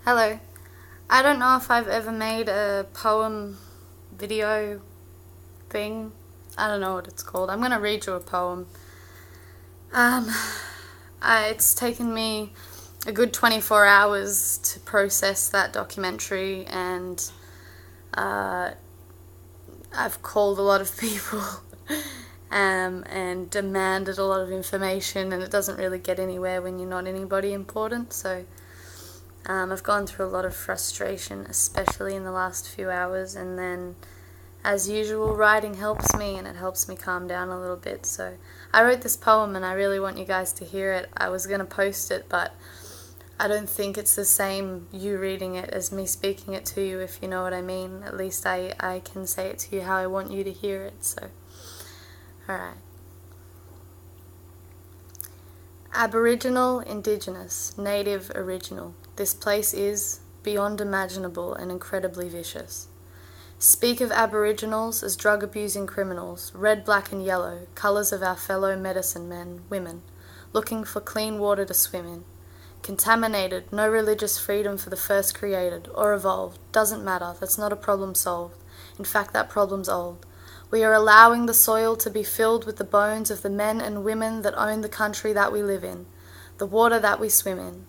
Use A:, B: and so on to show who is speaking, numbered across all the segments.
A: Hello. I don't know if I've ever made a poem video thing. I don't know what it's called. I'm gonna read you a poem. It's taken me a good 24 hours to process that documentary, and I've called a lot of people and demanded a lot of information, and it doesn't really get anywhere when you're not anybody important. So I've gone through a lot of frustration, especially in the last few hours, and then as usual writing helps me, and it helps me calm down a little bit. So I wrote this poem and I really want you guys to hear it. I was going to post it, but I don't think it's the same you reading it as me speaking it to you, if you know what I mean. At least I can say it to you how I want you to hear it. So alright. Aboriginal, indigenous, native, original. This place is, beyond imaginable, and incredibly vicious. Speak of Aboriginals as drug-abusing criminals, red, black and yellow, colours of our fellow medicine men, women, looking for clean water to swim in. Contaminated, no religious freedom for the first created, or evolved, doesn't matter, that's not a problem solved. In fact, that problem's old. We are allowing the soil to be filled with the bones of the men and women that own the country that we live in, the water that we swim in.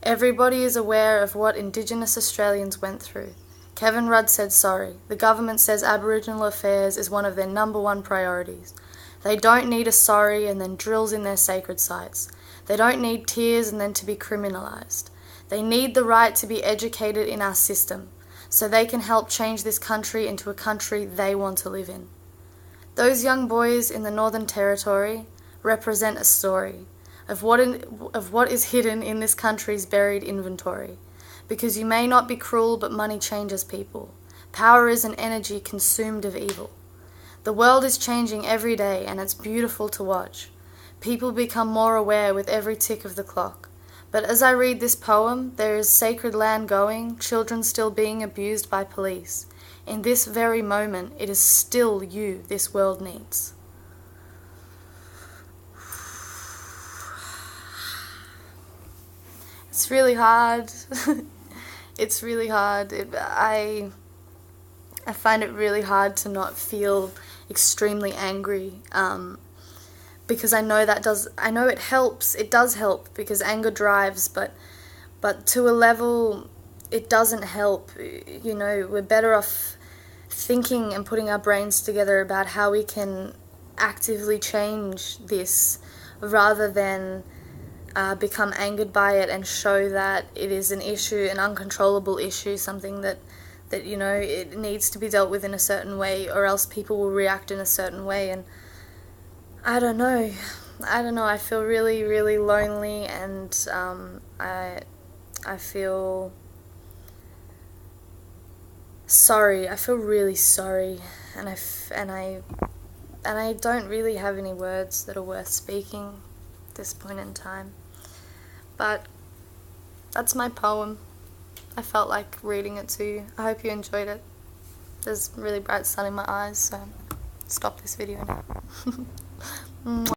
A: Everybody is aware of what Indigenous Australians went through. Kevin Rudd said sorry. The government says Aboriginal affairs is one of their #1 priorities. They don't need a sorry and then drills in their sacred sites. They don't need tears and then to be criminalised. They need the right to be educated in our system, so they can help change this country into a country they want to live in. Those young boys in the Northern Territory represent a story of what is hidden in this country's buried inventory. Because you may not be cruel, but money changes people. Power is an energy consumed of evil. The world is changing every day, and it's beautiful to watch. People become more aware with every tick of the clock. But as I read this poem, there is sacred land going, children still being abused by police. In this very moment, it is still you this world needs. It's really hard. It's really hard. I find it really hard to not feel extremely angry, because I know it helps. It does help because anger drives, but to a level it doesn't help. You know, we're better off thinking and putting our brains together about how we can actively change this, rather than become angered by it and show that it is an issue, an uncontrollable issue, something that you know, it needs to be dealt with in a certain way, or else people will react in a certain way. And I don't know, I feel really, really lonely, and I feel sorry. I feel really sorry, and I don't really have any words that are worth speaking at this point in time. But that's my poem. I felt like reading it to you. I hope you enjoyed it. There's really bright sun in my eyes, so stop this video now.